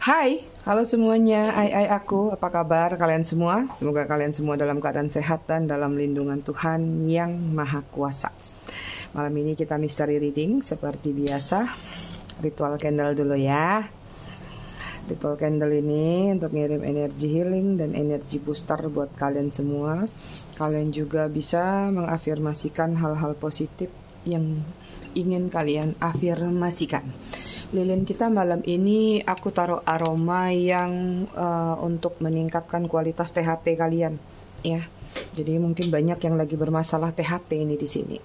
Hai, halo semuanya, aku, apa kabar kalian semua? Semoga kalian semua dalam keadaan sehat dan dalam lindungan Tuhan yang Maha Kuasa. Malam ini kita mystery reading seperti biasa. Ritual candle dulu ya. Ritual candle ini untuk ngirim energi healing dan energi booster buat kalian semua. Kalian juga bisa mengafirmasikan hal-hal positif yang ingin kalian afirmasikan. Lilin kita malam ini aku taruh aroma yang untuk meningkatkan kualitas THT kalian, ya. Jadi mungkin banyak yang lagi bermasalah THT ini di sini.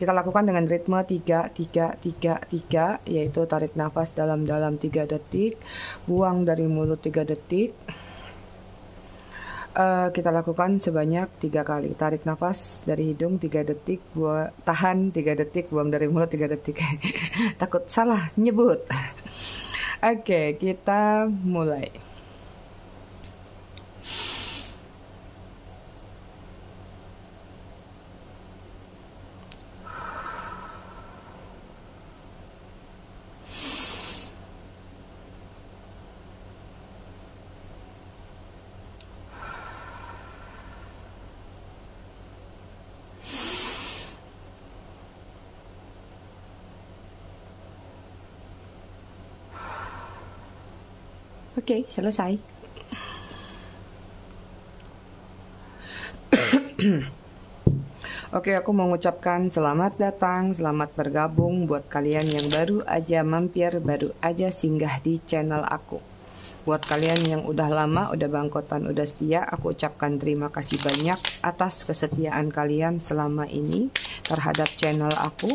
Kita lakukan dengan ritme 3-3-3-3, yaitu tarik nafas dalam-dalam 3 detik, buang dari mulut 3 detik. Kita lakukan sebanyak 3 kali. Tarik nafas dari hidung 3 detik, tahan 3 detik, buang dari mulut 3 detik. Takut salah nyebut. Oke, kita mulai. Oke, selesai. Oke, aku mau mengucapkan selamat datang, selamat bergabung buat kalian yang baru aja mampir, baru aja singgah di channel aku. Buat kalian yang udah lama, udah bangkotan, udah setia, aku ucapkan terima kasih banyak atas kesetiaan kalian selama ini terhadap channel aku.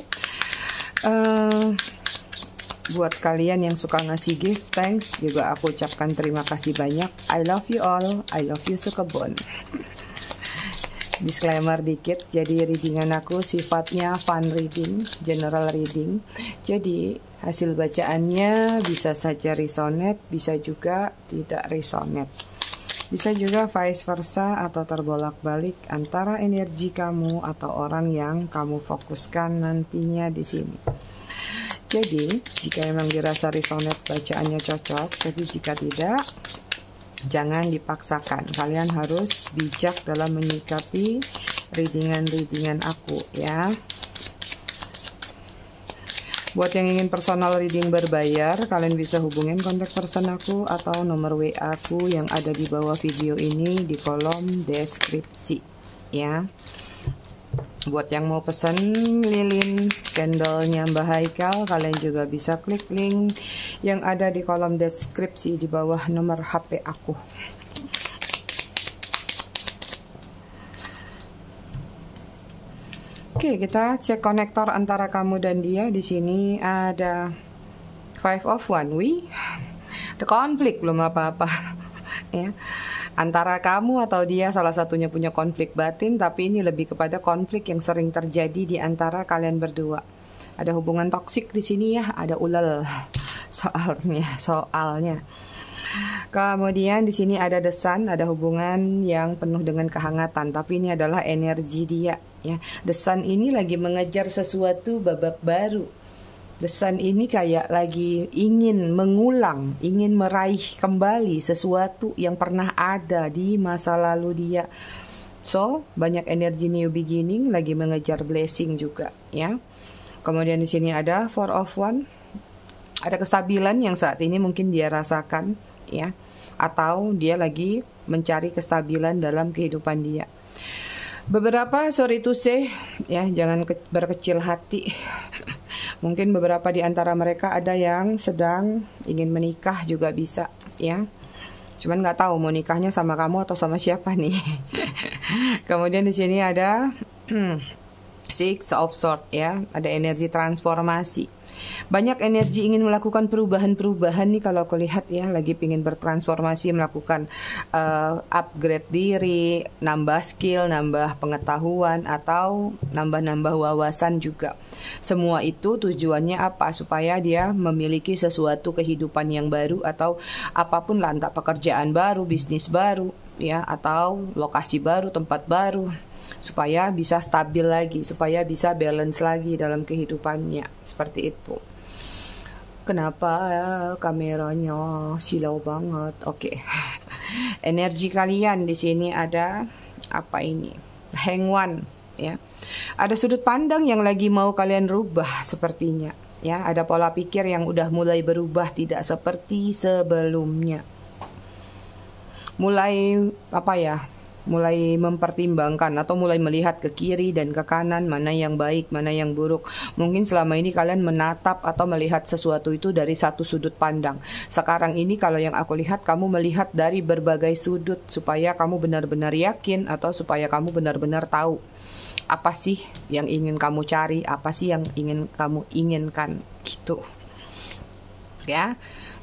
Buat kalian yang suka ngasih gift, thanks. Juga aku ucapkan terima kasih banyak. I love you all. I love you sekebon. Disclaimer dikit, jadi readingan aku sifatnya fun reading, general reading. Jadi hasil bacaannya bisa saja resonate, bisa juga tidak resonate. Bisa juga vice versa atau terbolak-balik antara energi kamu atau orang yang kamu fokuskan nantinya di sini. Jadi, jika memang dirasa resonate bacaannya cocok, tapi jika tidak, jangan dipaksakan. Kalian harus bijak dalam menyikapi readingan-readingan aku, ya. Buat yang ingin personal reading berbayar, kalian bisa hubungin kontak person aku atau nomor WA aku yang ada di bawah video ini di kolom deskripsi, ya. Buat yang mau pesen lilin candlenya Mbak Haikal, kalian juga bisa klik link yang ada di kolom deskripsi di bawah nomor HP aku. Oke, kita cek konektor antara kamu dan dia. Di sini ada 5 of One. Ada konflik, belum apa-apa. Ya. Antara kamu atau dia salah satunya punya konflik batin, tapi ini lebih kepada konflik yang sering terjadi di antara kalian berdua. Ada hubungan toksik di sini ya, ada ulel soalnya. Kemudian di sini ada The Sun, ada hubungan yang penuh dengan kehangatan, tapi ini adalah energi dia ya. The Sun ini lagi mengejar sesuatu babak baru. The Sun ini kayak lagi ingin mengulang, ingin meraih kembali sesuatu yang pernah ada di masa lalu dia. So, banyak energi new beginning, lagi mengejar blessing juga, ya. Kemudian di sini ada 4 of One. Ada kestabilan yang saat ini mungkin dia rasakan, ya. Atau dia lagi mencari kestabilan dalam kehidupan dia. Beberapa, sorry to say, ya, jangan berkecil hati. Mungkin beberapa di antara mereka ada yang sedang ingin menikah juga bisa, ya. Cuman nggak tahu mau nikahnya sama kamu atau sama siapa nih. Kemudian di sini ada Six of Swords, ya. Ada energi transformasi. Banyak energi ingin melakukan perubahan-perubahan nih kalau aku lihat ya, lagi pingin bertransformasi, melakukan upgrade diri, nambah skill, nambah pengetahuan, atau nambah-nambah wawasan juga. Semua itu tujuannya apa? Supaya dia memiliki sesuatu kehidupan yang baru atau apapun lah, entah pekerjaan baru, bisnis baru, ya, atau lokasi baru, tempat baru. Supaya bisa stabil lagi, supaya bisa balance lagi dalam kehidupannya, seperti itu. Kenapa kameranya silau banget? Oke. Energi kalian di sini ada apa ini? Hangman, ya. Ada sudut pandang yang lagi mau kalian rubah sepertinya, ya. Ada pola pikir yang udah mulai berubah, tidak seperti sebelumnya. Mulai apa ya? Mulai mempertimbangkan atau mulai melihat ke kiri dan ke kanan, mana yang baik, mana yang buruk. Mungkin selama ini kalian menatap atau melihat sesuatu itu dari satu sudut pandang. Sekarang ini kalau yang aku lihat, kamu melihat dari berbagai sudut supaya kamu benar-benar yakin atau supaya kamu benar-benar tahu apa sih yang ingin kamu cari, apa sih yang ingin kamu inginkan gitu. Ya.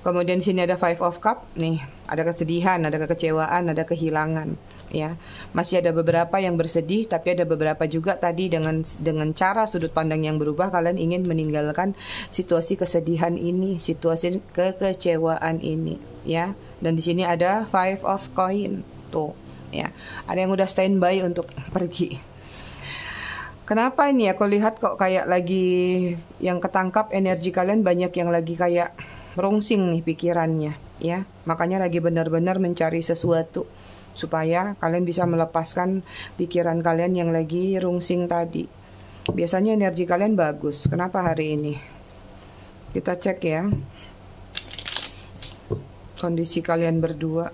Kemudian sini ada Five of Cup nih, ada kesedihan, ada kekecewaan, ada kehilangan. Ya, masih ada beberapa yang bersedih, tapi ada beberapa juga tadi dengan cara sudut pandang yang berubah, kalian ingin meninggalkan situasi kesedihan ini, situasi kekecewaan ini, ya. Dan di sini ada Five of Coin tuh, ya. Ada yang udah standby untuk pergi. Kenapa ini? Aku lihat kok kayak lagi yang ketangkap energi kalian banyak yang lagi kayak rungsing nih pikirannya, ya. Makanya lagi benar-benar mencari sesuatu supaya kalian bisa melepaskan pikiran kalian yang lagi rungsing tadi. Biasanya energi kalian bagus. Kenapa hari ini? Kita cek ya kondisi kalian berdua.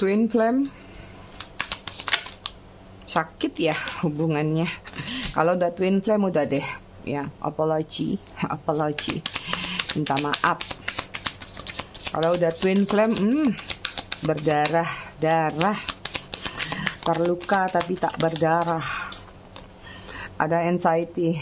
Twin flame, sakit ya hubungannya. Kalau udah twin flame udah deh, ya. Apology, minta maaf. Kalau udah twin flame, berdarah-darah, terluka tapi tak berdarah. Ada anxiety.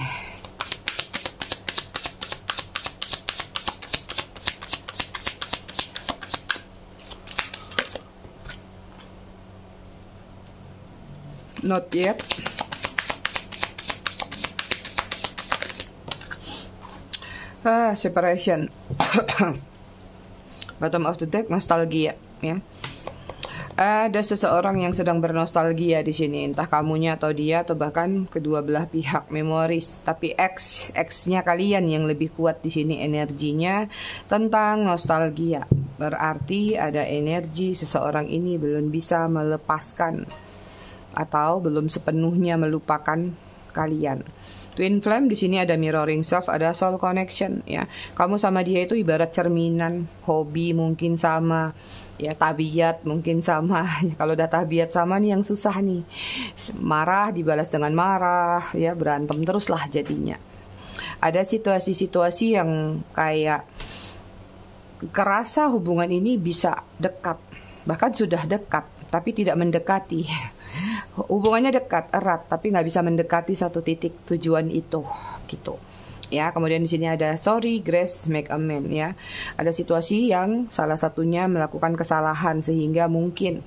Not yet. Separation. Bottom of the deck, nostalgia, ya. Ada seseorang yang sedang bernostalgia di sini, entah kamunya atau dia atau bahkan kedua belah pihak, memoris. Tapi X-nya kalian yang lebih kuat di sini energinya tentang nostalgia. Berarti ada energi seseorang ini belum bisa melepaskan atau belum sepenuhnya melupakan kalian. Twin flame di sini ada mirroring self, ada soul connection, ya. Kamu sama dia itu ibarat cerminan, hobi mungkin sama, ya, tabiat mungkin sama. Kalau udah tabiat sama nih yang susah nih. Marah dibalas dengan marah, ya, berantem terus lah jadinya. Ada situasi-situasi yang kayak kerasa hubungan ini bisa dekat, bahkan sudah dekat, tapi tidak mendekati. Hubungannya dekat, erat, tapi nggak bisa mendekati satu titik tujuan itu, gitu. Ya, kemudian di sini ada sorry, grace, make amend, ya. Ada situasi yang salah satunya melakukan kesalahan sehingga mungkin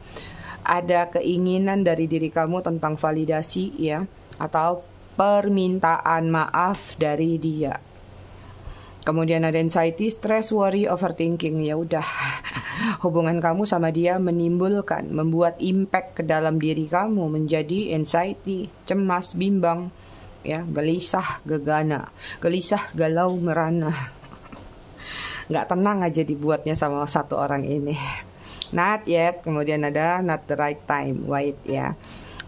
ada keinginan dari diri kamu tentang validasi, ya, atau permintaan maaf dari dia. Kemudian ada anxiety, stress, worry, overthinking. Ya udah, hubungan kamu sama dia menimbulkan, membuat impact ke dalam diri kamu menjadi anxiety, cemas, bimbang, ya, gelisah, gegana, gelisah, galau, merana. Nggak tenang aja dibuatnya sama satu orang ini. Not yet. Kemudian ada not the right time, wait, ya.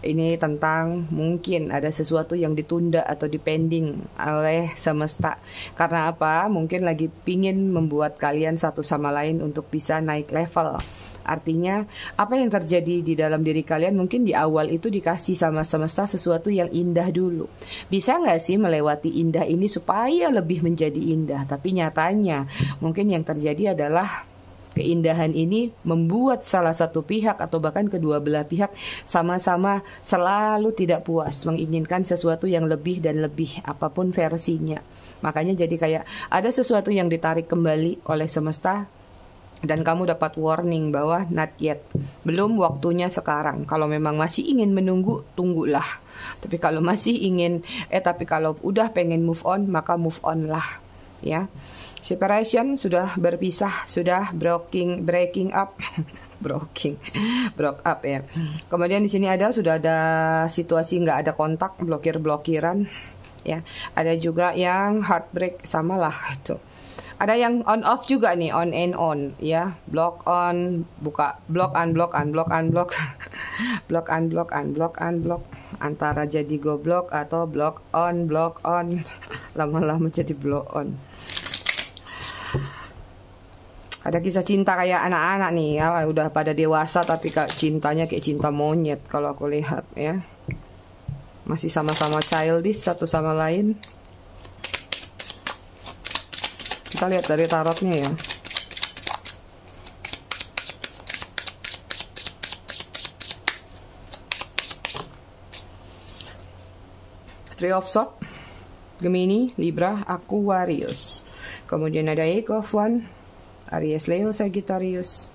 Ini tentang mungkin ada sesuatu yang ditunda atau dipending oleh semesta. Karena apa? Mungkin lagi pingin membuat kalian satu sama lain untuk bisa naik level. Artinya, apa yang terjadi di dalam diri kalian mungkin di awal itu dikasih sama semesta sesuatu yang indah dulu. Bisa nggak sih melewati indah ini supaya lebih menjadi indah? Tapi nyatanya, mungkin yang terjadi adalah keindahan ini membuat salah satu pihak atau bahkan kedua belah pihak sama-sama selalu tidak puas, menginginkan sesuatu yang lebih dan lebih, apapun versinya. Makanya jadi kayak ada sesuatu yang ditarik kembali oleh semesta Dan kamu dapat warning bahwa not yet, belum waktunya sekarang. Kalau memang masih ingin menunggu, tunggulah. Tapi kalau masih ingin, tapi kalau udah pengen move on, maka move on lah, ya. Separation sudah berpisah, sudah breaking up, broke up ya. Kemudian di sini sudah ada situasi nggak ada kontak, blokiran, ya. Ada juga yang heartbreak, samalah itu. Ada yang on off juga nih, on and on ya. Block on, buka, block, unblock, unblock, unblock. Block, unblock, unblock, unblock. Antara jadi goblok atau block on. Lama-lama jadi block on. Ada kisah cinta kayak anak-anak nih ya, udah pada dewasa tapi cintanya kayak cinta monyet kalau aku lihat ya. Masih sama-sama childish satu sama lain. Kita lihat dari tarotnya ya. Three of Swords, Gemini, Libra, Aquarius. Kemudian ada Eight of Wands, Aries, Leo, Sagittarius.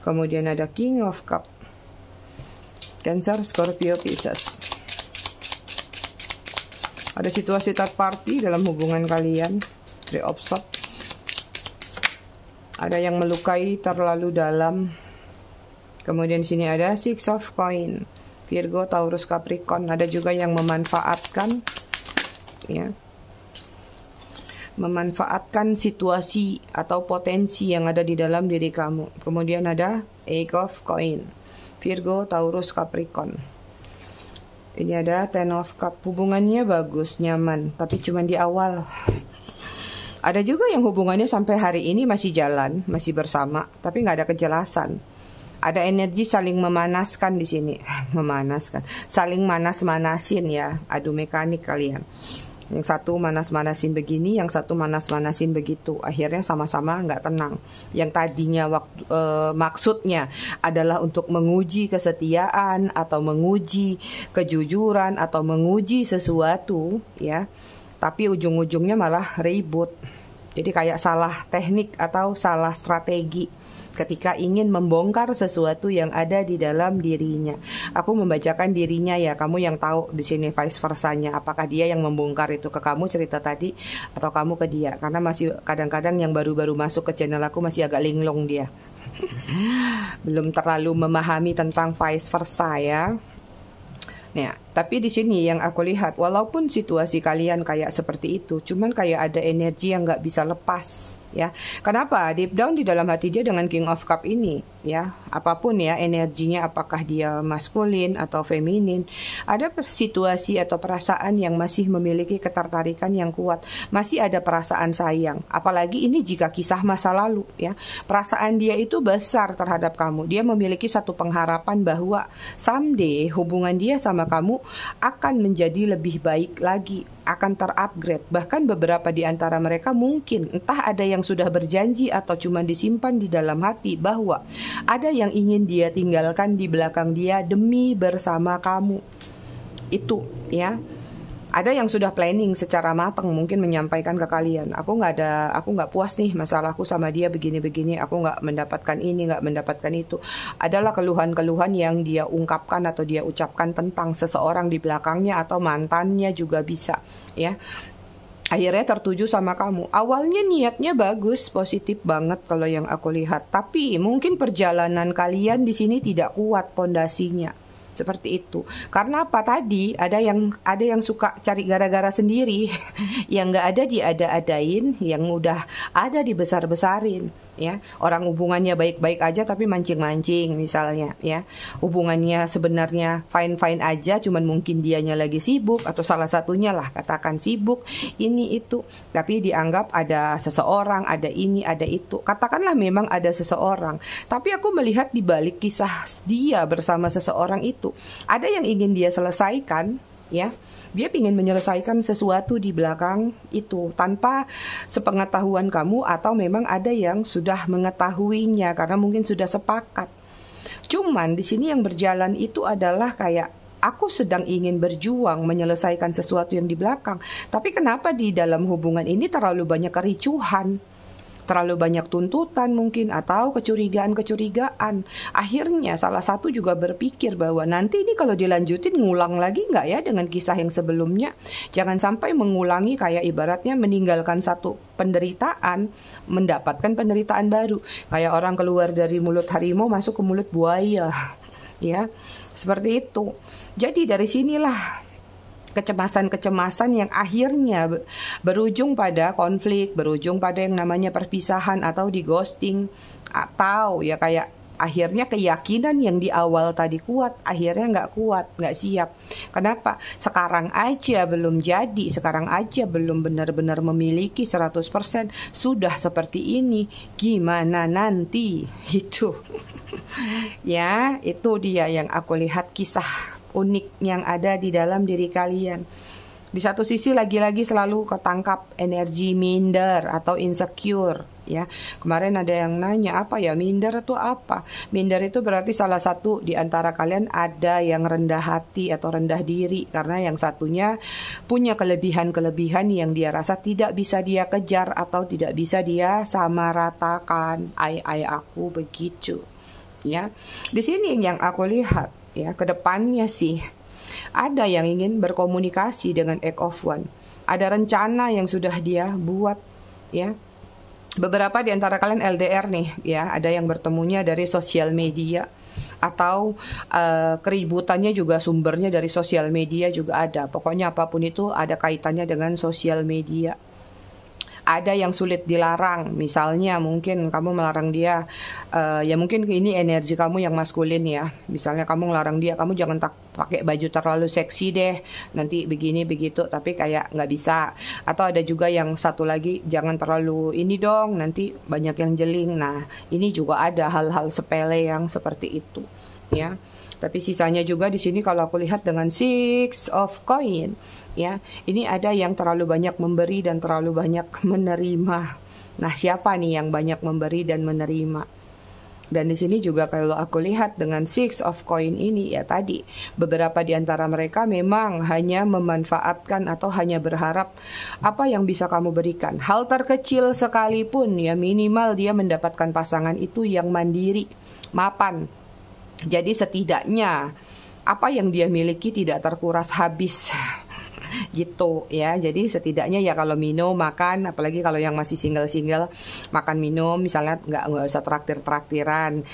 Kemudian ada King of Cups, Cancer, Scorpio, Pisces. Ada situasi third party dalam hubungan kalian. Three of Swords. Ada yang melukai terlalu dalam. Kemudian di sini ada Six of Coins, Virgo, Taurus, Capricorn. Ada juga yang memanfaatkan, ya, memanfaatkan situasi atau potensi yang ada di dalam diri kamu. Kemudian ada Eight of Coins, Virgo, Taurus, Capricorn. Ini ada Ten of Cups. Hubungannya bagus, nyaman, tapi cuma di awal. Ada juga yang hubungannya sampai hari ini masih jalan, masih bersama, tapi nggak ada kejelasan. Ada energi saling memanaskan di sini, memanaskan, saling manas-manasin ya, adu mekanik kalian. Yang satu manas-manasin begini, yang satu manas-manasin begitu. Akhirnya sama-sama nggak tenang. Yang tadinya maksudnya adalah untuk menguji kesetiaan atau menguji kejujuran atau menguji sesuatu, ya. Tapi ujung-ujungnya malah ribut. Jadi kayak salah teknik atau salah strategi ketika ingin membongkar sesuatu yang ada di dalam dirinya. Aku membacakan dirinya ya, kamu yang tahu di sini vice versanya. Apakah dia yang membongkar itu ke kamu cerita tadi atau kamu ke dia? Karena masih kadang-kadang yang baru-baru masuk ke channel aku masih agak linglung dia. Belum terlalu memahami tentang vice versa ya. Nah, tapi di sini yang aku lihat, walaupun situasi kalian kayak seperti itu, cuman kayak ada energi yang nggak bisa lepas, ya. Kenapa? Deep down di dalam hati dia dengan King of Cup ini, ya, apapun ya energinya, apakah dia maskulin atau feminin, ada situasi atau perasaan yang masih memiliki ketertarikan yang kuat, masih ada perasaan sayang. Apalagi ini jika kisah masa lalu, ya, perasaan dia itu besar terhadap kamu. Dia memiliki satu pengharapan bahwa someday hubungan dia sama kamu akan menjadi lebih baik lagi, akan terupgrade. Bahkan beberapa di antara mereka mungkin entah ada yang sudah berjanji atau cuma disimpan di dalam hati bahwa ada yang ingin dia tinggalkan di belakang dia demi bersama kamu. Itu ya. Ada yang sudah planning secara matang mungkin menyampaikan ke kalian, aku nggak puas nih masalahku sama dia begini-begini, aku nggak mendapatkan ini, nggak mendapatkan itu. Adalah keluhan-keluhan yang dia ungkapkan atau dia ucapkan tentang seseorang di belakangnya atau mantannya juga bisa, ya. Akhirnya tertuju sama kamu. Awalnya niatnya bagus, positif banget kalau yang aku lihat. Tapi mungkin perjalanan kalian di sini tidak kuat pondasinya. Seperti itu. Karena apa tadi? Ada yang suka cari gara-gara sendiri, yang nggak ada diada-adain, yang udah ada dibesar-besarin. Ya, orang hubungannya baik-baik aja tapi mancing-mancing misalnya, ya. Hubungannya sebenarnya fine-fine aja, cuman mungkin dianya lagi sibuk atau salah satunya lah katakan sibuk ini itu, tapi dianggap ada seseorang, ada ini, ada itu. Katakanlah memang ada seseorang, tapi aku melihat di balik kisah dia bersama seseorang itu, ada yang ingin dia selesaikan, ya. Dia ingin menyelesaikan sesuatu di belakang itu tanpa sepengetahuan kamu, atau memang ada yang sudah mengetahuinya karena mungkin sudah sepakat. Cuman di sini yang berjalan itu adalah kayak aku sedang ingin berjuang menyelesaikan sesuatu yang di belakang, tapi kenapa di dalam hubungan ini terlalu banyak kericuhan? terlalu banyak tuntutan mungkin, atau kecurigaan-kecurigaan. Akhirnya salah satu juga berpikir bahwa nanti ini kalau dilanjutin ngulang lagi nggak ya dengan kisah yang sebelumnya. Jangan sampai mengulangi, kayak ibaratnya meninggalkan satu penderitaan, mendapatkan penderitaan baru. Kayak orang keluar dari mulut harimau masuk ke mulut buaya. Ya, seperti itu. Jadi dari sinilah kecemasan-kecemasan yang akhirnya berujung pada konflik, berujung pada yang namanya perpisahan atau di ghosting, atau ya kayak akhirnya keyakinan yang di awal tadi kuat, akhirnya nggak kuat, nggak siap. Kenapa? Sekarang aja belum jadi, sekarang aja belum benar-benar memiliki 100%, sudah seperti ini, gimana nanti? Itu. Ya, itu dia yang aku lihat, kisah unik yang ada di dalam diri kalian. Di satu sisi lagi-lagi selalu ketangkap energi minder atau insecure, ya. Kemarin ada yang nanya, apa ya minder itu apa? Minder itu berarti salah satu di antara kalian ada yang rendah hati atau rendah diri, karena yang satunya punya kelebihan-kelebihan yang dia rasa tidak bisa dia kejar atau tidak bisa dia samaratakan. Aku begitu, ya. Di sini yang aku lihat, ya, kedepannya sih ada yang ingin berkomunikasi dengan Egg of One. Ada rencana yang sudah dia buat, ya. Beberapa di antara kalian LDR nih, ya. Ada yang bertemunya dari sosial media, atau keributannya juga sumbernya dari sosial media juga ada. Pokoknya apapun itu ada kaitannya dengan sosial media. Ada yang sulit dilarang, misalnya mungkin kamu melarang dia, ya mungkin ini energi kamu yang maskulin ya. Misalnya kamu melarang dia, kamu jangan pakai baju terlalu seksi deh, nanti begini begitu, tapi kayak nggak bisa. Atau ada juga yang satu lagi, jangan terlalu ini dong, nanti banyak yang jeling. Nah, ini juga ada hal-hal sepele yang seperti itu, ya. Tapi sisanya juga di sini kalau aku lihat dengan Six of Coin, ya, ini ada yang terlalu banyak memberi dan terlalu banyak menerima. Nah, siapa nih yang banyak memberi dan menerima? Dan di sini juga kalau aku lihat dengan Six of Coin ini, ya tadi beberapa di antara mereka memang hanya memanfaatkan atau hanya berharap apa yang bisa kamu berikan. Hal terkecil sekalipun, ya minimal dia mendapatkan pasangan itu yang mandiri, mapan. Jadi setidaknya apa yang dia miliki tidak terkuras habis. Gitu ya. Jadi setidaknya ya kalau minum, makan, apalagi kalau yang masih single-single, makan minum misalnya nggak usah traktiran,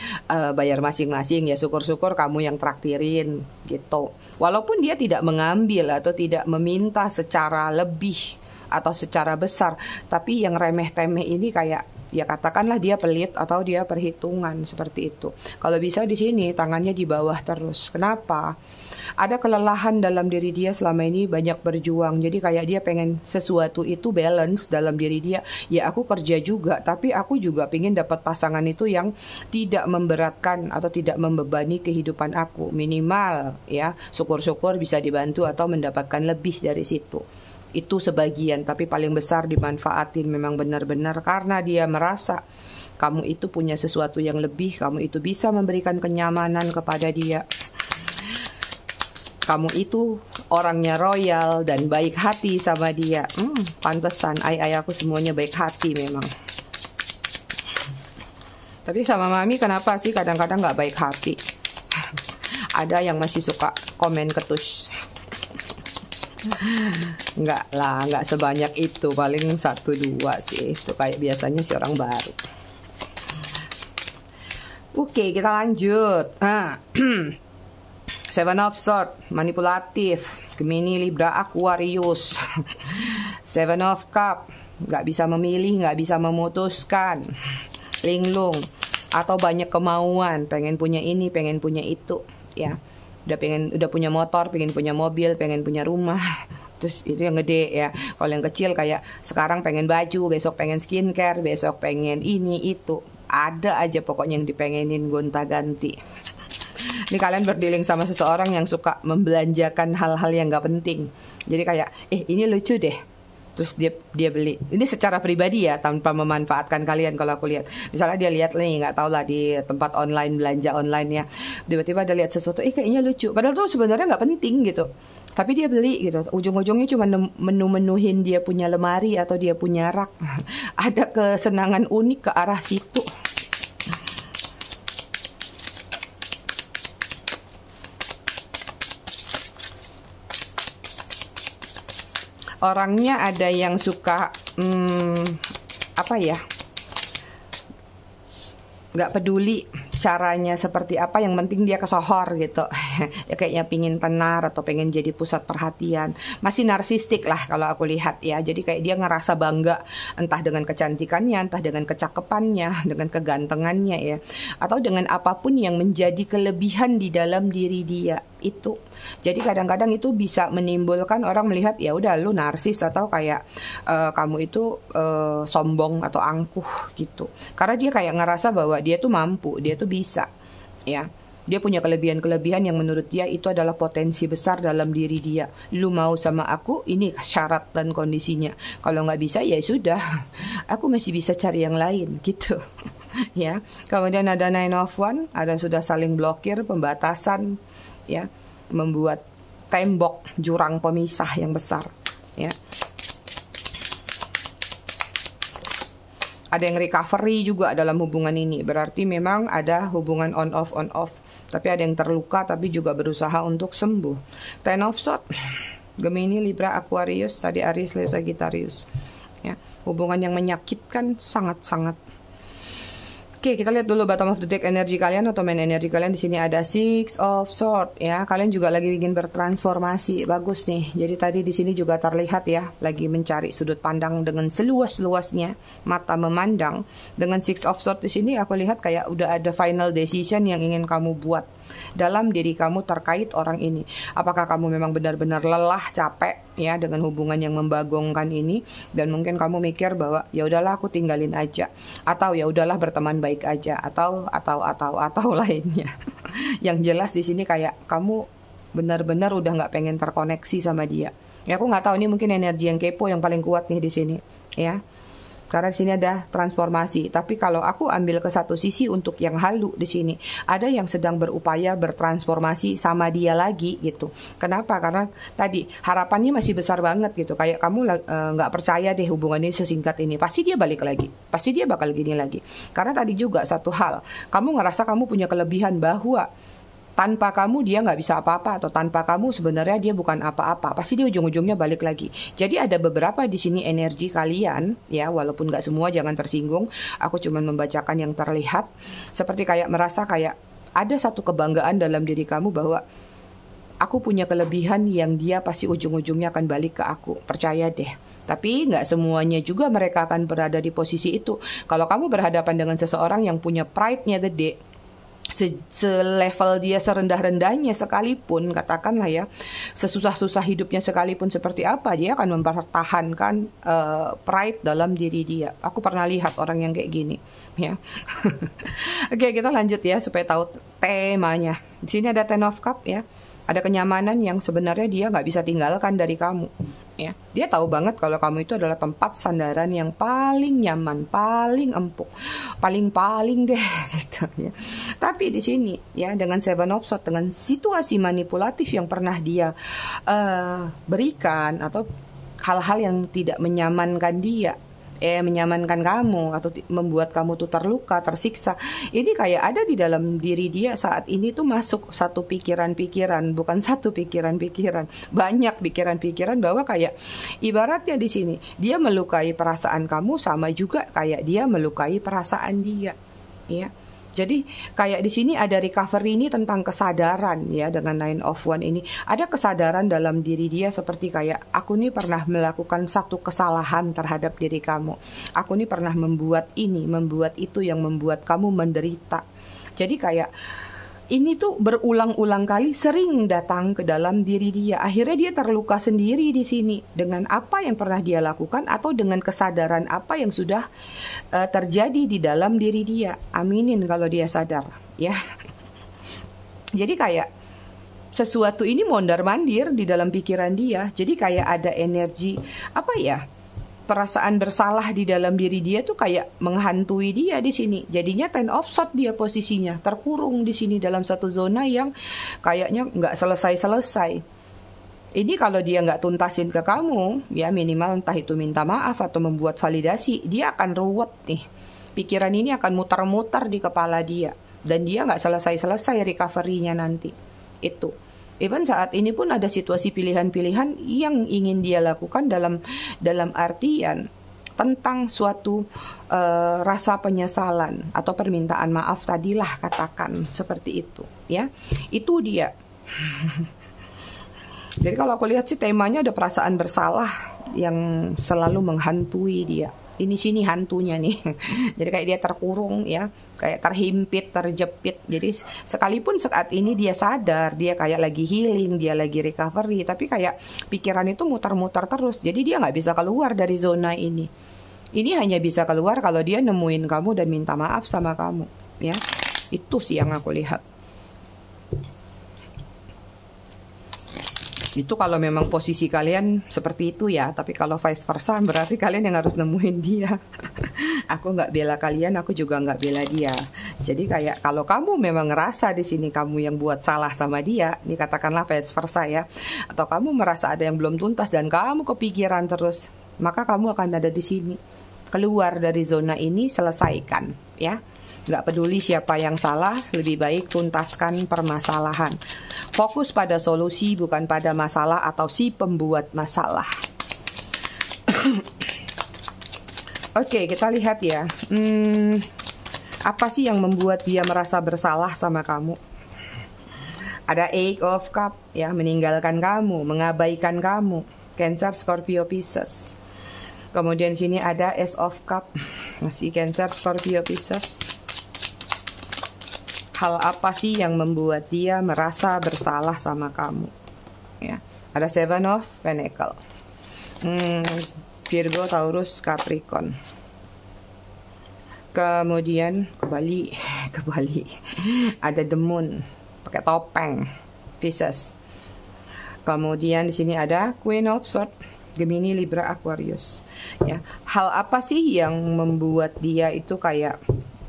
bayar masing-masing, ya syukur-syukur kamu yang traktirin gitu. Walaupun dia tidak mengambil atau tidak meminta secara lebih atau secara besar, tapi yang remeh-temeh ini kayak ya katakanlah dia pelit atau dia perhitungan seperti itu. Kalau bisa di sini tangannya di bawah terus. Kenapa? Ada kelelahan dalam diri dia selama ini, banyak berjuang. Jadi kayak dia pengen sesuatu itu balance dalam diri dia. Ya aku kerja juga, tapi aku juga pengen dapat pasangan itu yang tidak memberatkan atau tidak membebani kehidupan aku. Minimal ya, syukur-syukur bisa dibantu atau mendapatkan lebih dari situ. Itu sebagian, tapi paling besar dimanfaatin memang benar-benar karena dia merasa kamu itu punya sesuatu yang lebih, kamu itu bisa memberikan kenyamanan kepada dia. Kamu itu orangnya royal dan baik hati sama dia. Pantesan aku semuanya baik hati memang. Tapi sama Mami kenapa sih kadang-kadang nggak baik hati? Ada yang masih suka komen ketus. Enggak lah, enggak sebanyak itu, paling 1-2 sih. Itu kayak biasanya si orang baru. Oke, kita lanjut. Seven of Swords, manipulatif, Gemini, Libra, Aquarius. Seven of Cup, nggak bisa memilih, nggak bisa memutuskan, linglung, atau banyak kemauan, pengen punya ini, pengen punya itu, ya. Udah punya motor, pengen punya mobil, pengen punya rumah. Terus itu yang gede ya. Kalau yang kecil kayak sekarang pengen baju, besok pengen skincare, besok pengen ini itu. Ada aja pokoknya yang dipengenin gonta-ganti. Ini kalian berdealing sama seseorang yang suka membelanjakan hal-hal yang gak penting. Jadi kayak, ini lucu deh, terus dia beli. Ini secara pribadi ya, tanpa memanfaatkan kalian. Kalau aku lihat, misalnya dia lihat nih, nggak tahu lah di tempat online, belanja online ya, tiba-tiba dia lihat sesuatu, kayaknya lucu, padahal tuh sebenarnya nggak penting gitu. Tapi dia beli gitu. Ujung-ujungnya cuma menu-menuhin dia punya lemari atau dia punya rak. Ada kesenangan unik ke arah situ. Orangnya ada yang suka apa ya, nggak peduli caranya seperti apa, yang penting dia kesohor gitu. Ya kayaknya pingin tenar atau pengen jadi pusat perhatian. Masih narsistik lah kalau aku lihat ya. Jadi kayak dia ngerasa bangga entah dengan kecantikannya, entah dengan kecakapannya, dengan kegantengannya ya, atau dengan apapun yang menjadi kelebihan di dalam diri dia itu. Jadi kadang-kadang itu bisa menimbulkan orang melihat ya udah lu narsis, atau kayak kamu itu sombong atau angkuh gitu. Karena dia kayak ngerasa bahwa dia tuh mampu, dia tuh bisa ya. Dia punya kelebihan-kelebihan yang menurut dia itu adalah potensi besar dalam diri dia. Lu mau sama aku, ini syarat dan kondisinya. Kalau nggak bisa ya sudah, aku masih bisa cari yang lain gitu. Ya. Kemudian ada Nine of Wands, ada sudah saling blokir, pembatasan ya, membuat tembok jurang pemisah yang besar ya. Ada yang recovery juga dalam hubungan ini, berarti memang ada hubungan on off, tapi ada yang terluka tapi juga berusaha untuk sembuh. Ten of Swords, Gemini, Libra, Aquarius, tadi Aries, Leo, Sagittarius ya. Hubungan yang menyakitkan sangat-sangat. Oke, kita lihat dulu bottom of the deck energi kalian atau main energi kalian. Di sini ada Six of Swords ya. Kalian juga lagi ingin bertransformasi. Bagus nih. Jadi tadi di sini juga terlihat ya, lagi mencari sudut pandang dengan seluas-luasnya, mata memandang. Dengan Six of Swords di sini aku lihat kayak udah ada final decision yang ingin kamu buat dalam diri kamu terkait orang ini. Apakah kamu memang benar-benar lelah, capek ya dengan hubungan yang membagongkan ini, dan mungkin kamu mikir bahwa ya udahlah aku tinggalin aja, atau ya udahlah berteman baik aja, atau lainnya. Yang jelas di sini kayak kamu benar-benar udah nggak pengen terkoneksi sama dia. Ya aku nggak tahu, ini mungkin energi yang kepo yang paling kuat nih di sini ya. Karena di sini ada transformasi. Tapi kalau aku ambil ke satu sisi untuk yang halu di sini, ada yang sedang berupaya bertransformasi sama dia lagi gitu. Kenapa? Karena tadi harapannya masih besar banget gitu. Kayak kamu nggak percaya deh hubungan ini sesingkat ini. Pasti dia balik lagi. Pasti dia bakal gini lagi. Karena tadi juga satu hal, kamu ngerasa kamu punya kelebihan bahwa tanpa kamu dia nggak bisa apa-apa, atau tanpa kamu sebenarnya dia bukan apa-apa. Pasti dia ujung-ujungnya balik lagi. Jadi ada beberapa di sini energi kalian ya, walaupun nggak semua, jangan tersinggung. Aku cuma membacakan yang terlihat. Seperti kayak merasa kayak ada satu kebanggaan dalam diri kamu bahwa aku punya kelebihan yang dia pasti ujung-ujungnya akan balik ke aku. Percaya deh. Tapi nggak semuanya juga mereka akan berada di posisi itu. Kalau kamu berhadapan dengan seseorang yang punya pride-nya gede, selevel dia serendah-rendahnya sekalipun, katakanlah ya, sesusah-susah hidupnya sekalipun seperti apa, dia akan mempertahankan pride dalam diri dia. Aku pernah lihat orang yang kayak gini ya. Oke, kita lanjut ya supaya tahu temanya. Di sini ada Ten of Cups ya. Ada kenyamanan yang sebenarnya dia nggak bisa tinggalkan dari kamu ya. Dia tahu banget kalau kamu itu adalah tempat sandaran yang paling nyaman, paling empuk, paling deh gitu ya. Tapi di sini ya, dengan Seven of Swords, dengan situasi manipulatif yang pernah dia berikan, atau hal-hal yang tidak menyamankan dia, menyamankan kamu, atau membuat kamu tuh terluka, tersiksa. Ini kayak ada di dalam diri dia saat ini tuh masuk satu pikiran-pikiran, bukan satu pikiran-pikiran, banyak pikiran-pikiran, bahwa kayak ibaratnya di sini dia melukai perasaan kamu sama juga kayak dia melukai perasaan dia, ya. Jadi kayak di sini ada recovery ini tentang kesadaran ya, dengan Nine of Wands ini. Ada kesadaran dalam diri dia seperti kayak, aku nih pernah melakukan satu kesalahan terhadap diri kamu. Aku nih pernah membuat ini, membuat itu yang membuat kamu menderita. Jadi kayak ini tuh berulang-ulang kali sering datang ke dalam diri dia. Akhirnya dia terluka sendiri di sini dengan apa yang pernah dia lakukan, atau dengan kesadaran apa yang sudah terjadi di dalam diri dia. Aminin kalau dia sadar ya. Jadi kayak sesuatu ini mondar-mandir di dalam pikiran dia. Jadi kayak ada energi apa ya, perasaan bersalah di dalam diri dia tuh kayak menghantui dia di sini. Jadinya Ten of Swords dia posisinya terkurung di sini dalam satu zona yang kayaknya nggak selesai-selesai. Ini kalau dia nggak tuntasin ke kamu, ya minimal entah itu minta maaf atau membuat validasi, dia akan ruwet nih. Pikiran ini akan muter-muter di kepala dia. Dan dia nggak selesai-selesai recovery-nya nanti. Itu. Even saat ini pun ada situasi pilihan-pilihan yang ingin dia lakukan dalam artian tentang suatu rasa penyesalan atau permintaan maaf tadilah, katakan seperti itu, ya. Itu dia. Jadi kalau aku lihat sih temanya ada perasaan bersalah yang selalu menghantui dia. Ini sini hantunya nih. Jadi kayak dia terkurung, ya, kayak terhimpit, terjepit. Jadi sekalipun saat ini dia sadar, dia kayak lagi healing, dia lagi recovery, tapi kayak pikiran itu muter-muter terus. Jadi dia nggak bisa keluar dari zona ini. Ini hanya bisa keluar kalau dia nemuin kamu dan minta maaf sama kamu, ya. Itu sih yang aku lihat. Itu kalau memang posisi kalian seperti itu, ya. Tapi kalau vice versa, berarti kalian yang harus nemuin dia. Aku nggak bela kalian, aku juga nggak bela dia. Jadi kayak kalau kamu memang ngerasa di sini kamu yang buat salah sama dia, ini katakanlah vice versa, ya. Atau kamu merasa ada yang belum tuntas dan kamu kepikiran terus, maka kamu akan ada di sini. Keluar dari zona ini, selesaikan, ya. Nggak peduli siapa yang salah, lebih baik tuntaskan permasalahan. Fokus pada solusi, bukan pada masalah atau si pembuat masalah. Oke, kita lihat ya. Apa sih yang membuat dia merasa bersalah sama kamu? Ada Eight of Cups, ya, meninggalkan kamu, mengabaikan kamu. Cancer, Scorpio, Pisces. Kemudian di sini ada Ace of Cups, masih Cancer, Scorpio, Pisces. Hal apa sih yang membuat dia merasa bersalah sama kamu? Ya, ada Seven of Pentacles. Virgo, Taurus, Capricorn. Kemudian kembali. Ada The Moon, pakai topeng, Pisces. Kemudian di sini ada Queen of Swords, Gemini, Libra, Aquarius. Ya, hal apa sih yang membuat dia itu kayak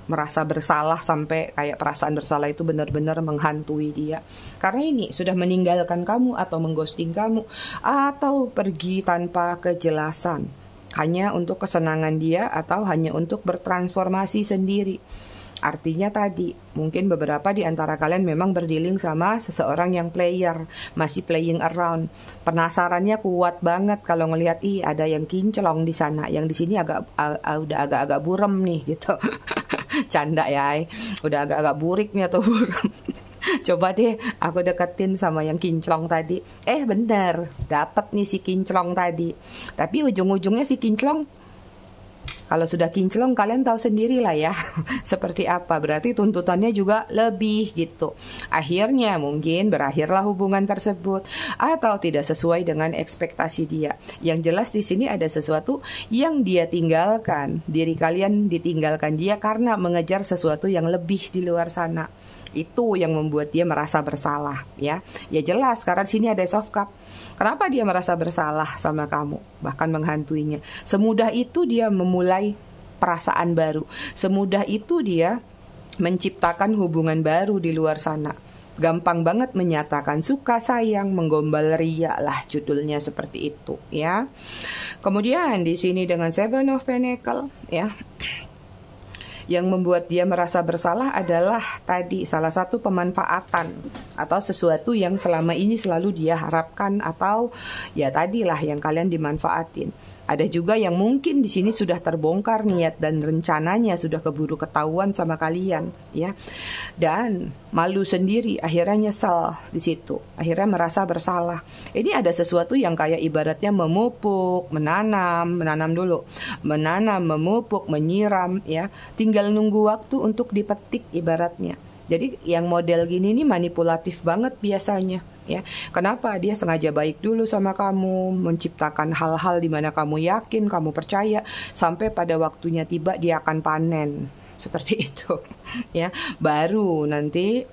merasa bersalah sampai kayak perasaan bersalah itu benar-benar menghantui dia? Karena ini sudah meninggalkan kamu atau mengghosting kamu atau pergi tanpa kejelasan, hanya untuk kesenangan dia atau hanya untuk bertransformasi sendiri. Artinya tadi, mungkin beberapa di antara kalian memang berdealing sama seseorang yang player, masih playing around. Penasarannya kuat banget kalau ngelihat, ada yang kinclong di sana, yang di sini udah agak-agak buram nih gitu. Canda ya, udah agak-agak burik nih atau buram. Coba deh aku deketin sama yang kinclong tadi. Bener, dapat nih si kinclong tadi. Tapi ujung-ujungnya si kinclong, kalau sudah kinclong kalian tahu sendiri lah ya seperti apa. Berarti tuntutannya juga lebih gitu. Akhirnya mungkin berakhirlah hubungan tersebut atau tidak sesuai dengan ekspektasi dia. Yang jelas di sini ada sesuatu yang dia tinggalkan. Diri kalian ditinggalkan dia karena mengejar sesuatu yang lebih di luar sana. Itu yang membuat dia merasa bersalah, ya. Ya jelas karena di sini ada Ace of Cups. Kenapa dia merasa bersalah sama kamu, bahkan menghantuinya? Semudah itu dia memulai perasaan baru. Semudah itu dia menciptakan hubungan baru di luar sana. Gampang banget menyatakan suka, sayang, menggombal ria lah judulnya seperti itu, ya. Kemudian di sini dengan Seven of Pentacles, ya. Yang membuat dia merasa bersalah adalah tadi salah satu pemanfaatan atau sesuatu yang selama ini selalu dia harapkan atau ya tadilah yang kalian dimanfaatin. Ada juga yang mungkin di sini sudah terbongkar niat dan rencananya sudah keburu ketahuan sama kalian, ya. Dan malu sendiri, akhirnya nyesel di situ. Akhirnya merasa bersalah. Ini ada sesuatu yang kayak ibaratnya memupuk, menanam dulu. Menanam, memupuk, menyiram, ya. Tinggal nunggu waktu untuk dipetik ibaratnya. Jadi yang model gini nih manipulatif banget biasanya, ya. Kenapa? Dia sengaja baik dulu sama kamu, menciptakan hal-hal di mana kamu yakin, kamu percaya, sampai pada waktunya tiba dia akan panen. Seperti itu, ya. Baru nanti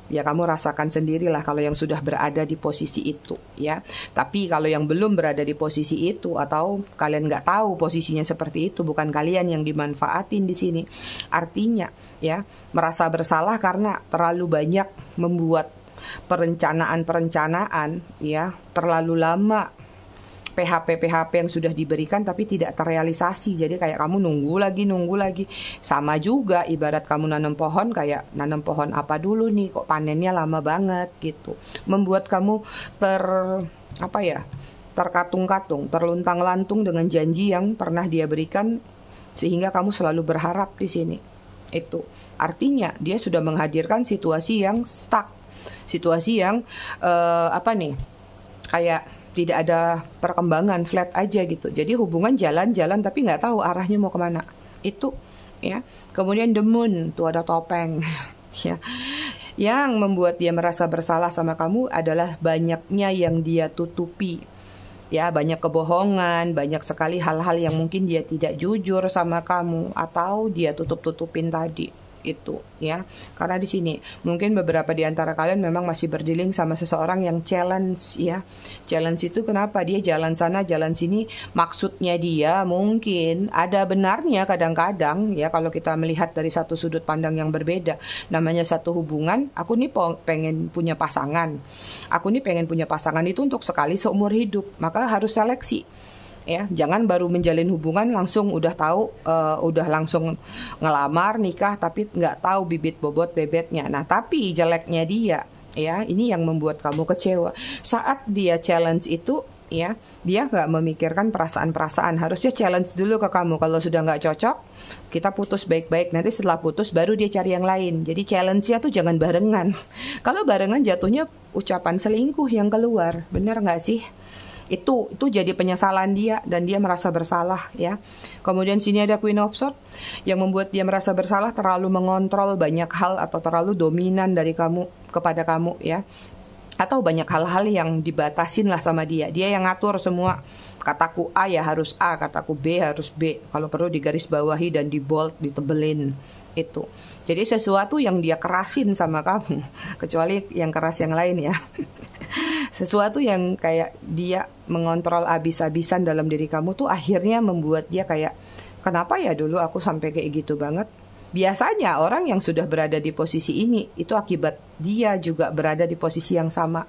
ya kamu rasakan sendirilah kalau yang sudah berada di posisi itu, ya. Tapi kalau yang belum berada di posisi itu atau kalian nggak tahu posisinya seperti itu, bukan kalian yang dimanfaatin di sini. Artinya, ya, merasa bersalah karena terlalu banyak membuat perencanaan-perencanaan ya, terlalu lama PHP yang sudah diberikan tapi tidak terrealisasi. Jadi kayak kamu nunggu lagi. Sama juga ibarat kamu nanam pohon, kayak nanam pohon apa dulu nih, kok panennya lama banget gitu. Membuat kamu terkatung-katung, terluntang-lantung dengan janji yang pernah dia berikan, sehingga kamu selalu berharap di sini. Itu artinya dia sudah menghadirkan situasi yang stuck, situasi yang kayak tidak ada perkembangan, flat aja gitu. Jadi hubungan jalan-jalan tapi nggak tahu arahnya mau kemana. Itu ya. Kemudian the moon, tuh ada topeng ya. Yang membuat dia merasa bersalah sama kamu adalah banyaknya yang dia tutupi. Ya, banyak kebohongan, banyak sekali hal-hal yang mungkin dia tidak jujur sama kamu atau dia tutup-tutupin tadi. Itu ya, karena di sini mungkin beberapa di antara kalian memang masih berdealing sama seseorang yang challenge ya. Challenge itu kenapa dia jalan sana jalan sini, maksudnya dia mungkin ada benarnya kadang-kadang ya, kalau kita melihat dari satu sudut pandang yang berbeda. Namanya satu hubungan, aku nih pengen punya pasangan, itu untuk sekali seumur hidup, maka harus seleksi. Ya, jangan baru menjalin hubungan langsung udah tahu, udah langsung ngelamar nikah tapi nggak tahu bibit bobot bebetnya. Nah, tapi jeleknya dia, ya, ini yang membuat kamu kecewa. Saat dia challenge itu, ya, dia nggak memikirkan perasaan-perasaan. Harusnya challenge dulu ke kamu. Kalau sudah nggak cocok, kita putus baik-baik. Nanti setelah putus baru dia cari yang lain. Jadi challenge-nya tuh jangan barengan. Kalau barengan jatuhnya ucapan selingkuh yang keluar. Benar nggak sih? Itu jadi penyesalan dia dan dia merasa bersalah ya. Kemudian sini ada Queen of Swords yang membuat dia merasa bersalah, terlalu mengontrol banyak hal atau terlalu dominan dari kamu kepada kamu ya. Atau banyak hal-hal yang dibatasin lah sama dia. Dia yang ngatur semua. Kataku A ya harus A, kataku B harus B. Kalau perlu digaris bawahi dan di bold, ditebelin. Itu. Jadi sesuatu yang dia kerasin sama kamu, kecuali yang keras yang lain ya. Sesuatu yang kayak dia mengontrol abis-abisan dalam diri kamu tuh akhirnya membuat dia kayak, kenapa ya dulu aku sampai kayak gitu banget? Biasanya orang yang sudah berada di posisi ini itu akibat dia juga berada di posisi yang sama.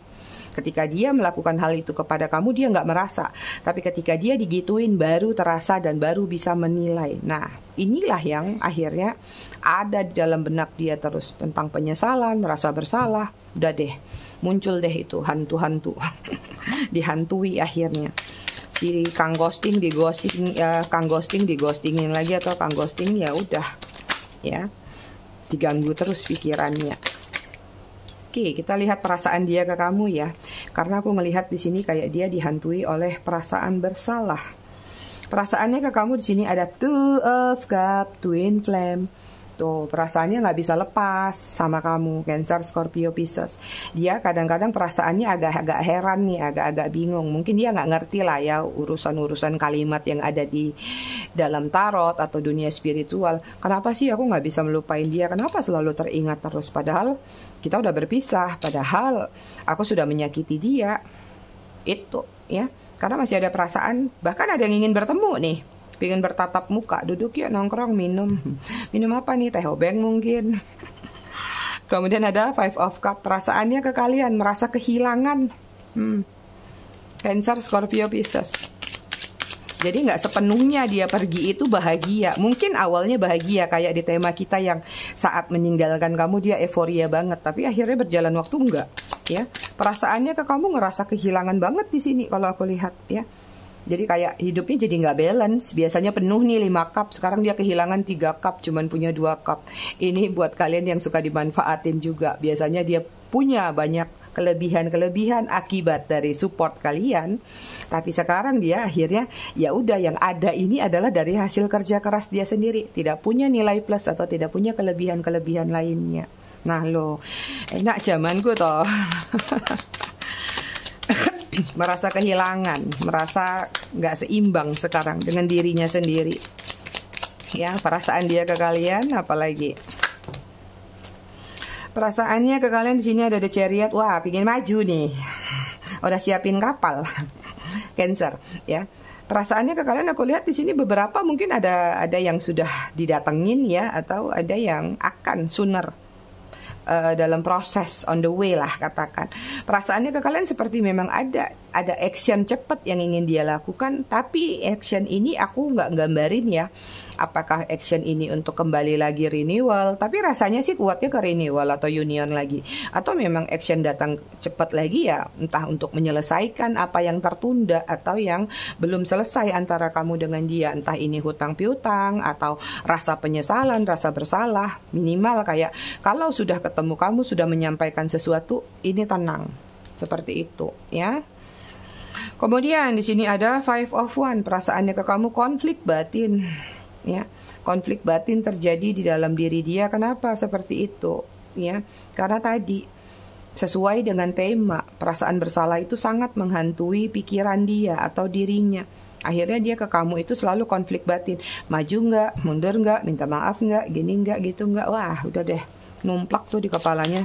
Ketika dia melakukan hal itu kepada kamu, dia nggak merasa. Tapi ketika dia digituin, baru terasa dan baru bisa menilai. Nah, inilah yang akhirnya ada di dalam benak dia terus. Tentang penyesalan, merasa bersalah. Udah deh, muncul deh itu hantu-hantu. Dihantui akhirnya. Si Kang Ghosting digostingin lagi, atau Kang Ghosting ya udah. Ya, diganggu terus pikirannya. Oke, kita lihat perasaan dia ke kamu ya. Karena aku melihat di sini kayak dia dihantui oleh perasaan bersalah. Perasaannya ke kamu di sini ada Two of Cups, Twin Flame. Tuh, perasaannya nggak bisa lepas sama kamu, Cancer, Scorpio, Pisces. Dia kadang-kadang perasaannya agak-agak heran nih, agak-agak bingung. Mungkin dia nggak ngerti lah ya urusan-urusan kalimat yang ada di dalam tarot atau dunia spiritual. Kenapa sih aku nggak bisa melupain dia? Kenapa selalu teringat terus? Padahal kita udah berpisah. Padahal aku sudah menyakiti dia. Itu ya, karena masih ada perasaan. Bahkan ada yang ingin bertemu nih, pengen bertatap muka, duduk yuk nongkrong, minum apa nih, teh obeng mungkin. Kemudian ada Five of Cups, perasaannya ke kalian merasa kehilangan. Cancer, Scorpio, Pisces. Jadi nggak sepenuhnya dia pergi itu bahagia. Mungkin awalnya bahagia kayak di tema kita yang saat meninggalkan kamu dia euforia banget, tapi akhirnya berjalan waktu enggak ya. Perasaannya ke kamu ngerasa kehilangan banget di sini kalau aku lihat ya. Jadi kayak hidupnya jadi nggak balance. Biasanya penuh nih 5 cup, sekarang dia kehilangan 3 cup, cuman punya 2 cup. Ini buat kalian yang suka dimanfaatin juga. Biasanya dia punya banyak kelebihan-kelebihan akibat dari support kalian. Tapi sekarang dia akhirnya ya udah, yang ada ini adalah dari hasil kerja keras dia sendiri. Tidak punya nilai plus atau tidak punya kelebihan-kelebihan lainnya. Nah lo, enak zamanku toh. Merasa kehilangan, merasa nggak seimbang sekarang dengan dirinya sendiri. Ya, perasaan dia ke kalian, apalagi perasaannya ke kalian di sini ada The Chariot. Wah, pingin maju nih, udah siapin kapal. Cancer, ya. Perasaannya ke kalian aku lihat di sini beberapa mungkin ada yang sudah didatengin ya, atau ada yang akan sooner. dalam proses, on the way lah katakan. Perasaannya ke kalian seperti memang ada action cepat yang ingin dia lakukan, tapi action ini aku nggak gambarin ya. Apakah action ini untuk kembali lagi renewal, tapi rasanya sih kuatnya ke renewal atau union lagi. Atau memang action datang cepat lagi ya, entah untuk menyelesaikan apa yang tertunda atau yang belum selesai antara kamu dengan dia. Entah ini hutang piutang atau rasa penyesalan, rasa bersalah. Minimal kayak kalau sudah ketemu kamu sudah menyampaikan sesuatu, ini tenang. Seperti itu ya. Kemudian di sini ada Five of Wands, perasaannya ke kamu konflik batin. Ya, konflik batin terjadi di dalam diri dia. Kenapa seperti itu? Ya, karena tadi sesuai dengan tema, perasaan bersalah itu sangat menghantui pikiran dia atau dirinya. Akhirnya dia ke kamu itu selalu konflik batin. Maju nggak, mundur nggak, minta maaf nggak, gini nggak, gitu nggak. Wah, udah deh, numplak tuh di kepalanya.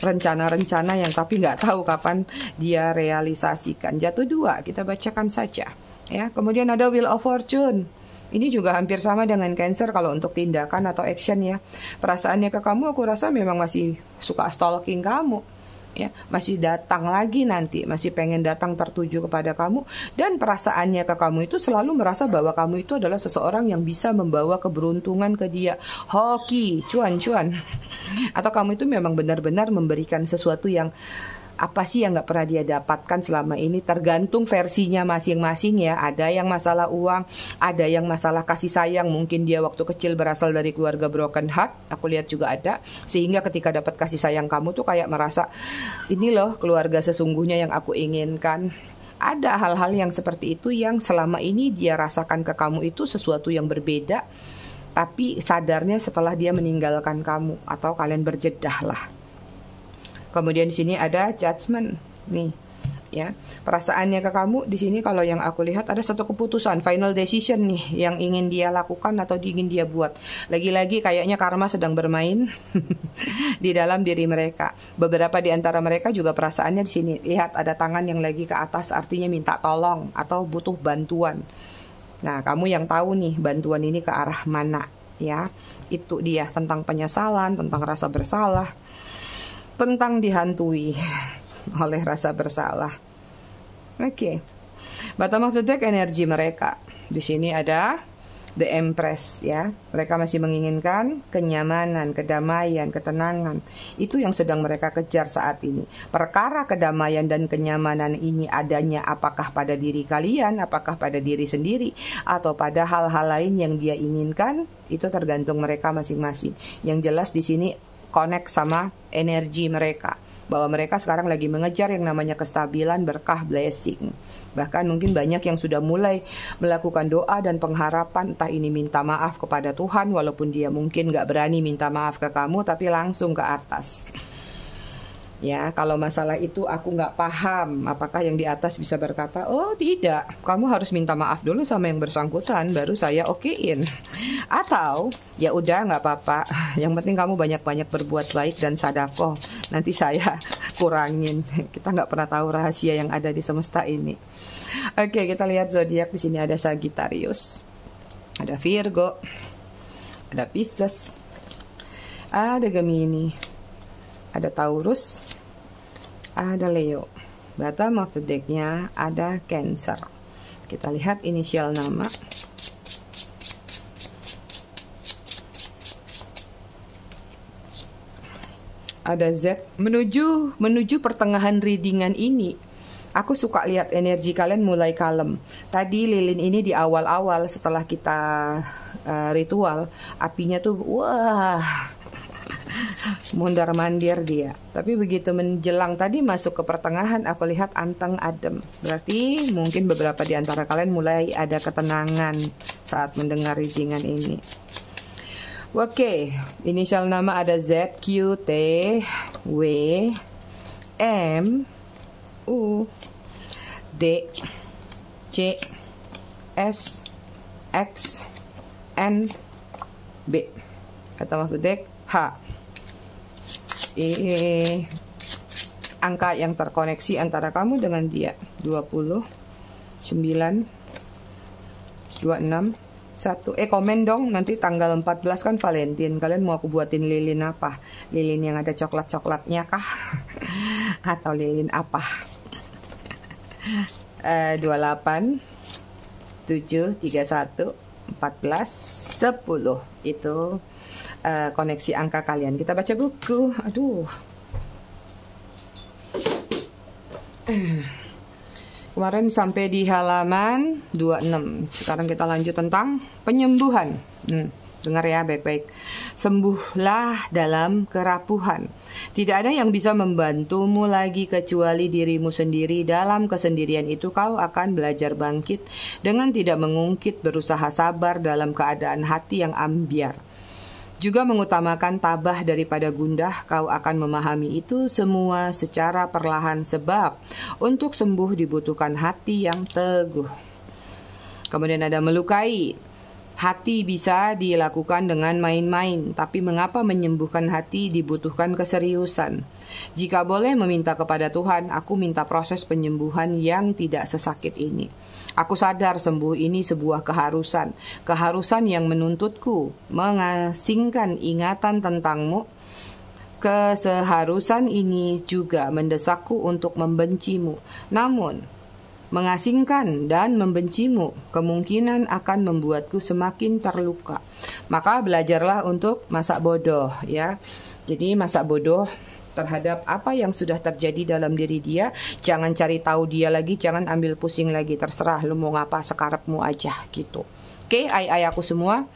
Rencana-rencana yang tapi nggak tahu kapan dia realisasikan. Jatuh dua, kita bacakan saja. Ya, kemudian ada Wheel of Fortune. Ini juga hampir sama dengan Cancer kalau untuk tindakan atau action ya. Perasaannya ke kamu aku rasa memang masih suka stalking kamu. Ya, masih datang lagi nanti, masih pengen datang tertuju kepada kamu. Dan perasaannya ke kamu itu selalu merasa bahwa kamu itu adalah seseorang yang bisa membawa keberuntungan ke dia. Hoki, cuan-cuan. Atau kamu itu memang benar-benar memberikan sesuatu yang apa sih yang nggak pernah dia dapatkan selama ini, tergantung versinya masing-masing ya. Ada yang masalah uang, ada yang masalah kasih sayang, mungkin dia waktu kecil berasal dari keluarga broken heart, aku lihat juga ada, sehingga ketika dapat kasih sayang kamu tuh kayak merasa ini loh keluarga sesungguhnya yang aku inginkan. Ada hal-hal yang seperti itu yang selama ini dia rasakan ke kamu itu sesuatu yang berbeda, tapi sadarnya setelah dia meninggalkan kamu atau kalian berjedah lah. Kemudian di sini ada Judgment nih, ya. Perasaannya ke kamu di sini kalau yang aku lihat ada satu keputusan, final decision nih yang ingin dia lakukan atau ingin dia buat. Lagi-lagi kayaknya karma sedang bermain di dalam diri mereka. Beberapa di antara mereka juga perasaannya di sini. Lihat ada tangan yang lagi ke atas, artinya minta tolong atau butuh bantuan. Nah, kamu yang tahu nih bantuan ini ke arah mana, ya. Itu dia tentang penyesalan, tentang rasa bersalah, tentang dihantui oleh rasa bersalah. Oke. Bottom of the deck energi mereka. Di sini ada The Empress ya. Mereka masih menginginkan kenyamanan, kedamaian, ketenangan. Itu yang sedang mereka kejar saat ini. Perkara kedamaian dan kenyamanan ini adanya apakah pada diri kalian, apakah pada diri sendiri, atau pada hal-hal lain yang dia inginkan, itu tergantung mereka masing-masing. Yang jelas di sini connect sama energi mereka, bahwa mereka sekarang lagi mengejar yang namanya kestabilan, berkah, blessing. Bahkan mungkin banyak yang sudah mulai melakukan doa dan pengharapan, entah ini minta maaf kepada Tuhan, walaupun dia mungkin gak berani minta maaf ke kamu, tapi langsung ke atas. Ya, kalau masalah itu aku nggak paham, apakah yang di atas bisa berkata, oh tidak, kamu harus minta maaf dulu sama yang bersangkutan, baru saya okein. Atau, ya udah nggak apa-apa, yang penting kamu banyak-banyak berbuat baik dan sedekah, nanti saya kurangin. Kita nggak pernah tahu rahasia yang ada di semesta ini. Oke, kita lihat zodiak. Di sini ada Sagittarius, ada Virgo, ada Pisces, ada Gemini, ada Taurus, ada Leo. Bottom of the deck-nya ada Cancer. Kita lihat inisial nama. Ada Z. Menuju pertengahan readingan ini, aku suka lihat energi kalian mulai kalem. Tadi lilin ini di awal-awal setelah kita ritual, apinya tuh wah, mondar-mandir dia. Tapi begitu menjelang tadi masuk ke pertengahan, aku lihat anteng adem. Berarti mungkin beberapa di antara kalian mulai ada ketenangan saat mendengar readingan ini. Oke, inisial nama ada Z, Q, T, W, M, U, D, C, S, X, N, B. Bottom of the deck H. Angka yang terkoneksi antara kamu dengan dia 20, 9, 26, Komen dong, nanti tanggal 14 kan Valentine. Kalian mau aku buatin lilin apa? Lilin yang ada coklat-coklatnya kah? Atau lilin apa? 28 7 31 14 10 itu koneksi angka kalian. Kita baca buku. Aduh. Kemarin sampai di halaman 26. Sekarang kita lanjut tentang penyembuhan. Dengar ya baik-baik. Sembuhlah dalam kerapuhan. Tidak ada yang bisa membantumu lagi kecuali dirimu sendiri. Dalam kesendirian itu kau akan belajar bangkit dengan tidak mengungkit, berusaha sabar dalam keadaan hati yang ambyar. Juga mengutamakan tabah daripada gundah, kau akan memahami itu semua secara perlahan sebab untuk sembuh dibutuhkan hati yang teguh. Kemudian ada melukai. Hati bisa dilakukan dengan main-main, tapi mengapa menyembuhkan hati dibutuhkan keseriusan? Jika boleh meminta kepada Tuhan, aku minta proses penyembuhan yang tidak sesakit ini. Aku sadar sembuh ini sebuah keharusan yang menuntutku mengasingkan ingatan tentangmu. Keseharusan ini juga mendesakku untuk membencimu. Namun, mengasingkan dan membencimu kemungkinan akan membuatku semakin terluka. Maka belajarlah untuk masak bodoh ya. Jadi masak bodoh terhadap apa yang sudah terjadi dalam diri dia. Jangan cari tahu dia lagi, jangan ambil pusing lagi. Terserah lu mau ngapa, sekarepmu aja gitu. Oke, ai aku semua.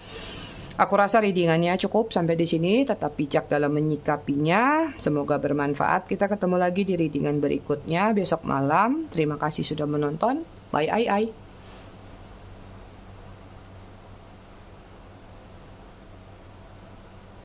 Aku rasa readingannya cukup sampai di sini. Tetap bijak dalam menyikapinya. Semoga bermanfaat. Kita ketemu lagi di readingan berikutnya besok malam. Terima kasih sudah menonton. Bye ai.